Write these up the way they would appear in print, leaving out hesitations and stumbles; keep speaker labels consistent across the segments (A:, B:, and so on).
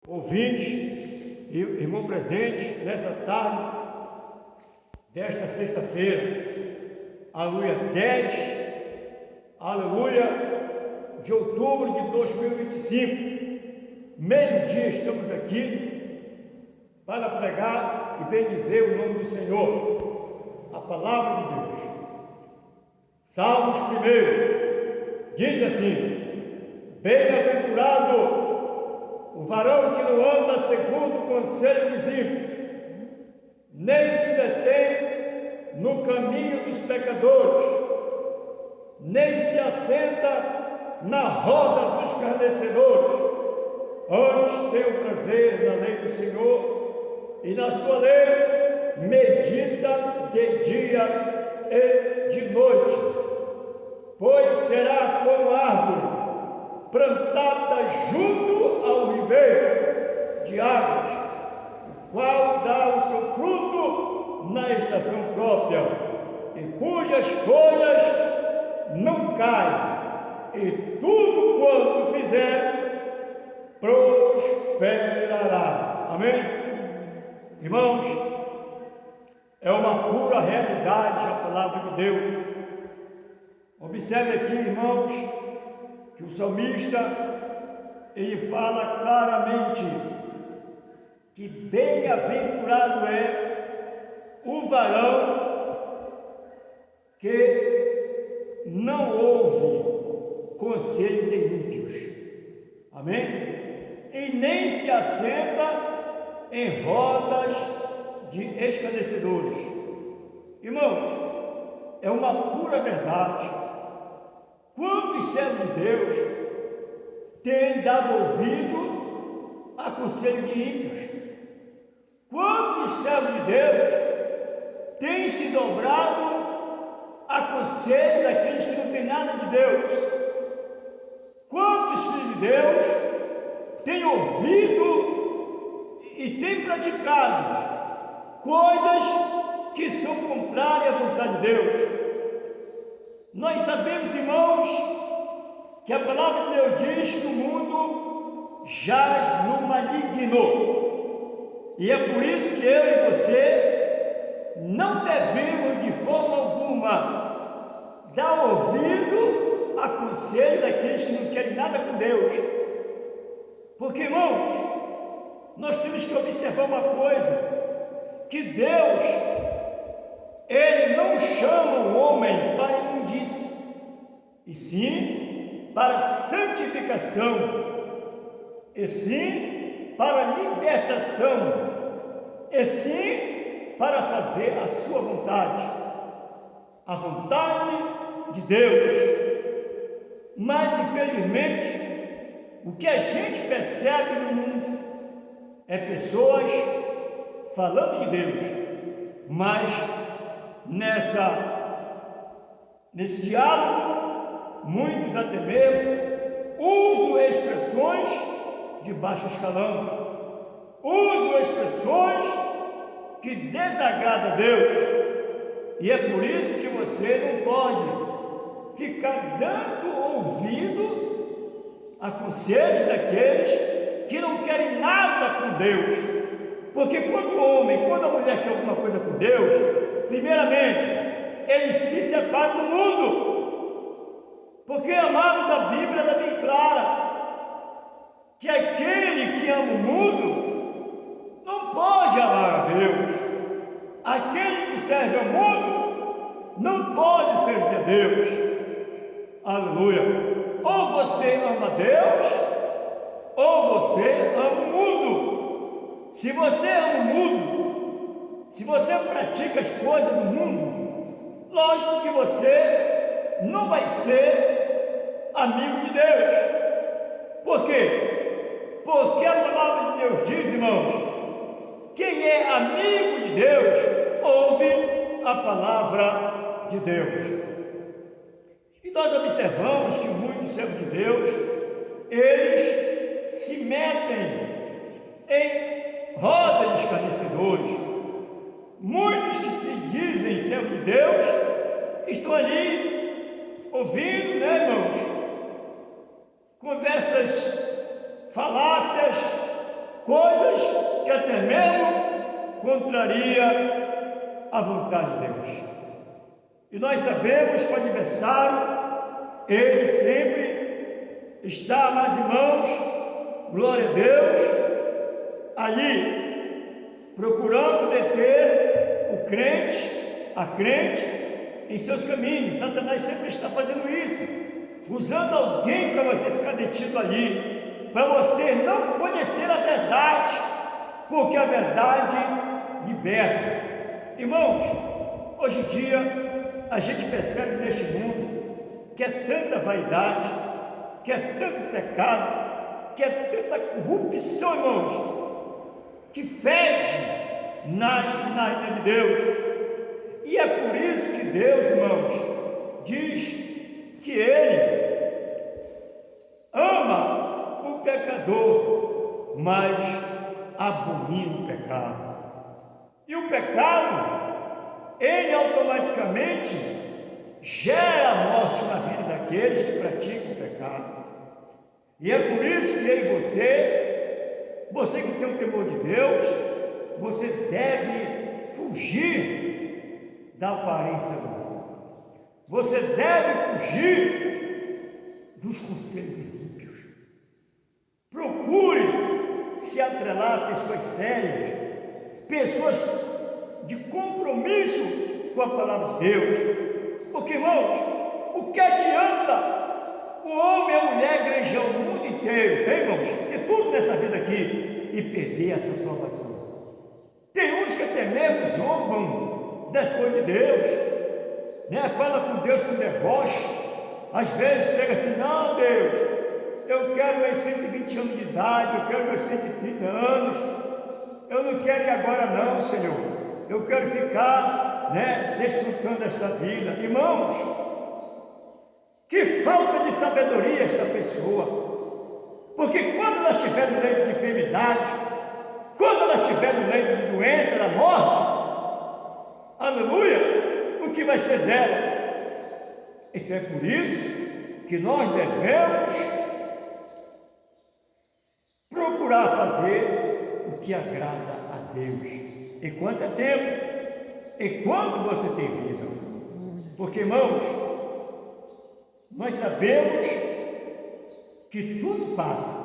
A: ouvintes e irmão presente nessa tarde desta sexta-feira, aleluia, 10, aleluia, de outubro de 2025, meio-dia estamos aqui para pregar e bendizer o nome do Senhor, a palavra de Deus. Salmos 1, diz assim: bem-aventurado o varão que não anda segundo o conselho dos ímpios, nem se detém no caminho dos pecadores, nem se assenta na roda dos escarnecedores. Antes tem o prazer na lei do Senhor, e na sua lei medita de dia e de noite. Pois será como árvore plantada junto ao ribeiro de águas, o qual dá o seu fruto na estação própria, e cujas folhas não caem, e tudo quanto fizer prosperará. Amém? Irmãos, é uma pura realidade a palavra de Deus. Observe aqui, irmãos, que o salmista, ele fala claramente que bem-aventurado é o varão que não ouve conselho de ímpios, amém? E nem se assenta em rodas de escarnecedores. Irmãos, é uma pura verdade. Quantos servos de Deus têm dado ouvido a conselho de ímpios? Quantos servos de Deus têm se dobrado a conselho daqueles que não têm nada de Deus? Quantos filhos de Deus têm ouvido e têm praticado coisas que são contrárias à vontade de Deus? Nós sabemos, irmãos, que a palavra de Deus diz que o mundo jaz no maligno, e é por isso que eu e você não devemos de forma alguma dar ouvido a conselho daqueles que não querem nada com Deus, porque, irmãos, nós temos que observar uma coisa, que Deus, Ele não chama o homem para imundície, e sim para santificação, e sim para libertação, e sim para fazer a sua vontade, a vontade de Deus. Mas infelizmente, o que a gente percebe no mundo é pessoas falando de Deus, mas nesse diálogo, muitos até mesmo usam expressões de baixo escalão, usam expressões que desagradam a Deus, e é por isso que você não pode ficar dando ouvido a conselhos daqueles que não querem nada com Deus, porque quando o homem, quando a mulher quer alguma coisa com Deus, primeiramente, ele se separa do mundo, porque, amados, a Bíblia é bem clara, que aquele que ama o mundo, não pode amar a Deus, aquele que serve ao mundo, não pode servir a Deus, aleluia, ou você ama Deus, ou você ama o mundo. Se você ama o mundo, se você pratica as coisas do mundo, lógico que você não vai ser amigo de Deus. Por quê? Porque a palavra de Deus diz, irmãos, quem é amigo de Deus, ouve a palavra de Deus. E nós observamos que muitos servos de Deus, eles se metem em roda de escarnecedores. Muitos que se dizem servos de Deus estão ali ouvindo, né, irmãos? Conversas falácias, até mesmo contraria a vontade de Deus. E nós sabemos que o adversário, ele sempre está nas mãos, glória a Deus, ali, procurando deter o crente, a crente, em seus caminhos. Satanás sempre está fazendo isso, usando alguém para você ficar detido ali, para você não conhecer a verdade, porque a verdade liberta. Irmãos, hoje em dia a gente percebe neste mundo que é tanta vaidade, que é tanto pecado, que é tanta corrupção, irmãos, que fede na ira de Deus. E é por isso que Deus, irmãos, diz que Ele ama o pecador, mas abomina o pecado. E o pecado, ele automaticamente gera a morte na vida daqueles que praticam o pecado. E é por isso que eu e você que tem o temor de Deus, você deve fugir da aparência do mundo. Você deve fugir dos conselhos ímpios. Procure se atrelar a pessoas sérias, pessoas de compromisso com a palavra de Deus. Porque, irmãos, o que adianta o homem e a mulher igrejar o mundo inteiro, hein, irmãos, ter tudo nessa vida aqui e perder a sua salvação? Tem uns que até mesmo zombam das coisas de Deus, né? Fala com Deus com deboche, às vezes pega assim: não, Deus, eu quero meus 120 anos de idade, eu quero meus 130 anos, eu não quero ir agora não, Senhor, eu quero ficar, desfrutando desta vida. Irmãos, que falta de sabedoria esta pessoa, porque quando ela estiver no leito de enfermidade, quando ela estiver no leito de doença, da morte, aleluia, o que vai ser dela? Então é por isso que nós devemos procurar fazer o que agrada a Deus, enquanto é tempo, enquanto você tem vida. Porque, irmãos, nós sabemos que tudo passa,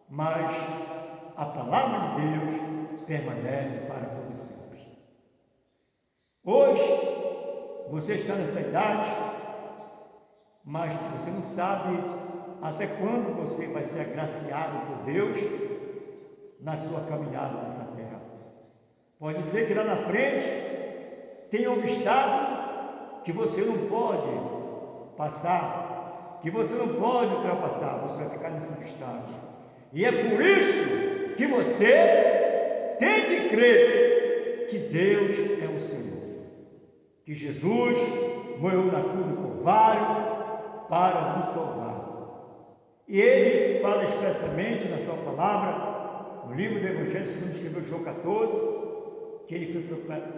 A: mas a palavra de Deus permanece para todo sempre. Hoje você está nessa idade, mas você não sabe até quando você vai ser agraciado por Deus na sua caminhada nessa terra. Pode ser que lá na frente tenha um obstáculo que você não pode passar, que você não pode ultrapassar, você vai ficar nesse obstáculo. E é por isso que você tem que crer que Deus é o Senhor, que Jesus morreu na cruz do Calvário para nos salvar. E Ele fala expressamente na sua palavra, no livro do Evangelho segundo escreveu João 14, que Ele foi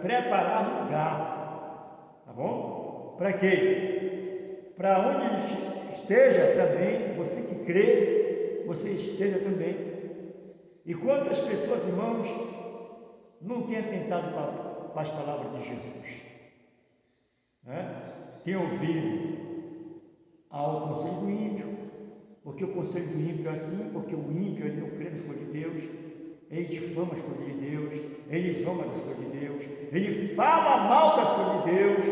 A: preparar lugar, tá bom? Para quê? Para onde Ele esteja também, você que crê, você esteja também. E quantas pessoas, irmãos, não têm atentado para as palavras de Jesus, tem ouvido ao conselho do ímpio, porque o conselho do ímpio é assim, porque o ímpio ele não crê nas coisas de Deus, ele difama as coisas de Deus, ele zomba das coisas de Deus, ele fala mal das coisas de Deus.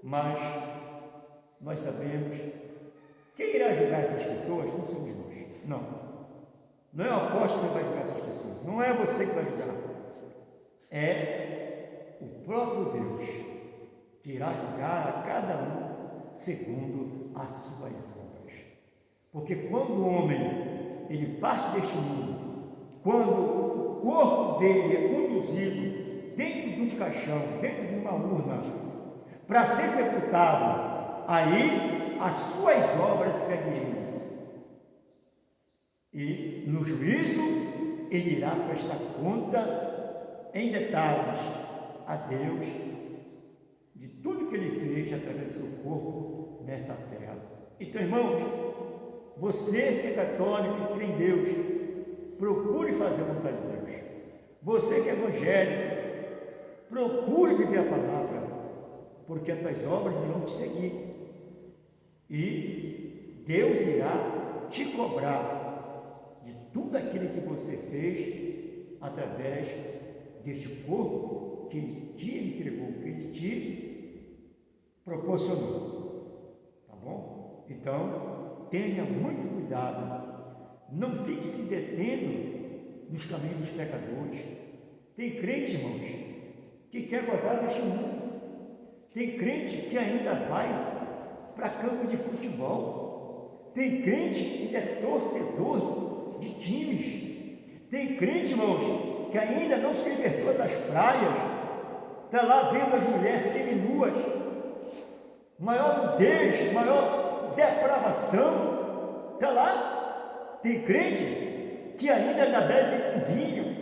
A: Mas nós sabemos, quem irá julgar essas pessoas não somos nós, não é o apóstolo que vai julgar essas pessoas, não é você que vai julgar, é o próprio Deus que irá julgar a cada um segundo as suas obras. Porque quando o homem ele parte deste mundo, quando o corpo dele é conduzido dentro de um caixão, dentro de uma urna, para ser sepultado, aí as suas obras seguirão. E no juízo ele irá prestar conta em detalhes a Deus de tudo que ele fez através do seu corpo nessa terra. Então, irmãos, você que é católico e crê em Deus, procure fazer a vontade de Deus. você que é evangélico, procure viver a palavra, porque as tuas obras irão te seguir. E Deus irá te cobrar de tudo aquilo que você fez através deste corpo que Ele te entregou, que Ele te proporcionou. Tá bom? Então, tenha muito cuidado. Não fique se detendo nos caminhos dos pecadores. Tem crente, irmãos, que quer gozar deste mundo. Tem crente que ainda vai para campo de futebol. Tem crente que é torcedor de times. Tem crente, irmãos, que ainda não se libertou das praias. Está lá vendo as mulheres seminuas. Maior nudez, maior depravação. Está lá. Tem crente que ainda bebe um vinho,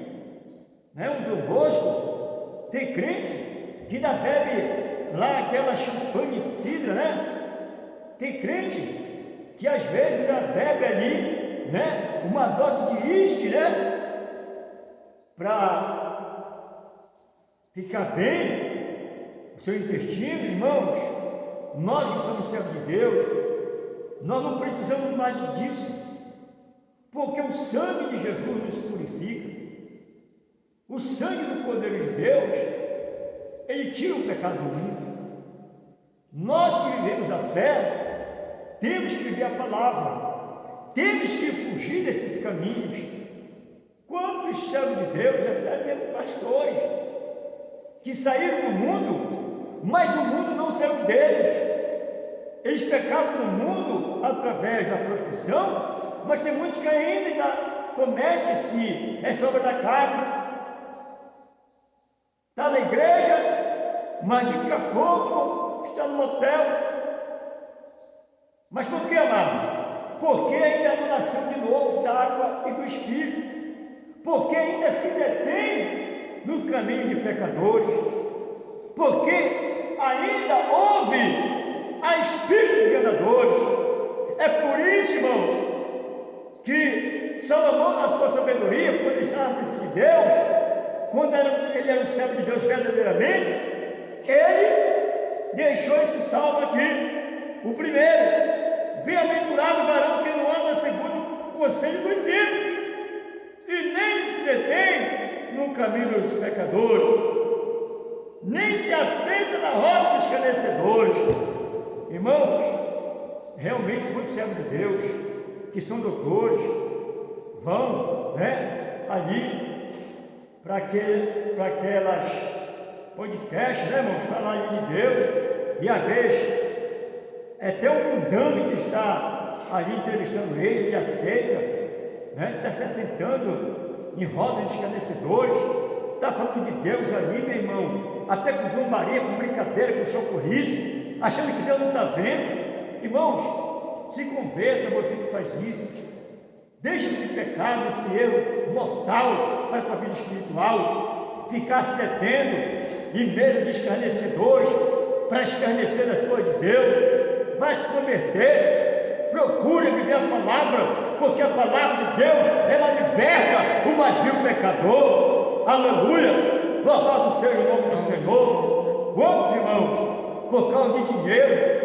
A: né? Um Dom Bosco. Tem crente que ainda bebe lá aquela champanhe cidra, né? Tem crente que às vezes ainda bebe ali, né? Uma dose de uísque, né? Para ficar bem o seu intestino. Irmãos, nós que somos servos de Deus, nós não precisamos mais disso. Porque o sangue de Jesus nos purifica. O sangue do Cordeiro de Deus, ele tira o pecado do mundo. Nós que vivemos a fé, temos que viver a palavra. Temos que fugir desses caminhos. Quantos servos de Deus, até mesmo pastores, que saíram do mundo, mas o mundo não saiu deles. Eles pecavam no mundo através da prostituição, mas tem muitos que ainda comete essa obra da carne. Está na igreja, mas daqui a pouco está no motel. Mas por que, amados? Porque ainda não nasceu de novo da água e do Espírito. Porque ainda se detém no caminho de pecadores. Porque ainda houve a espíritos enganadores. É por isso, irmãos, que Salomão, na sua sabedoria, quando estava na presença de Deus, quando ele era um servo de Deus verdadeiramente, ele deixou esse salmo aqui, o primeiro: bem-aventurado o varão que não anda segundo o conselho dos ímpios, e nem se detém no caminho dos pecadores, nem se assenta na roda dos escarnecedores. Irmãos, realmente muitos servos de Deus que são doutores vão, né, ali para aquelas podcasts, né, irmãos, falar ali de Deus, e às vezes é até um mundano que está ali entrevistando ele aceita, né, está se assentando em rodas de escarnecedores, está falando de Deus ali, meu irmão, até com zombaria, com brincadeira, com chocorrice, achando que Deus não está vendo. Irmãos, se converta, você que faz isso. Deixa esse pecado, esse erro mortal para a tua vida espiritual. Ficar se detendo em meio de escarnecedores para escarnecer as coisas de Deus. Vai se converter. Procure viver a palavra, porque a palavra de Deus, ela liberta o mais vil pecador. Aleluias! Louvado seja o nome do Senhor. Quantos irmãos, por causa de dinheiro,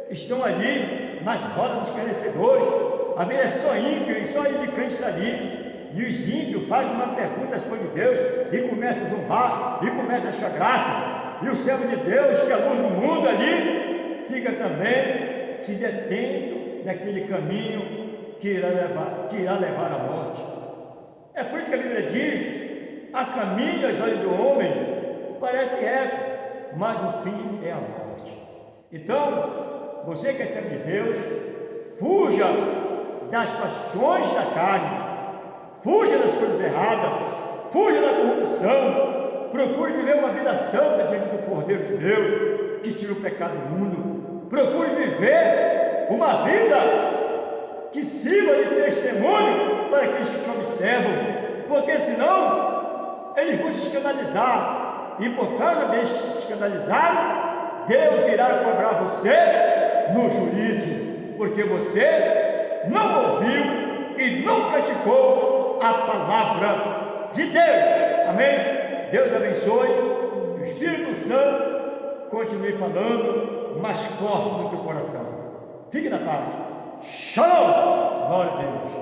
A: estão ali nas rodas dos escarnecedores? Às vezes é só ímpio, e só ele de crente está ali. E os ímpios fazem uma pergunta às coisas de Deus e começa a zombar, e começa a achar graça. E o servo de Deus, que é a luz do mundo ali, fica também se detendo naquele caminho que irá levar à morte. É por isso que a Bíblia diz: há caminho aos olhos do homem, parece reto, mas o fim é a morte. Então, você que é servo de Deus, fuja das paixões da carne, fuja das coisas erradas, fuja da corrupção, procure viver uma vida santa diante do Cordeiro de Deus, que tira o pecado do mundo. Procure viver uma vida que sirva de testemunho para aqueles que te observam, porque senão eles vão se escandalizar, e por causa deles que se escandalizaram, Deus irá cobrar você no juízo, porque você não ouviu e não praticou a palavra de Deus. Amém? Deus abençoe. Que o Espírito Santo continue falando mais forte no teu coração. Fique na paz. Shalom. Glória a Deus.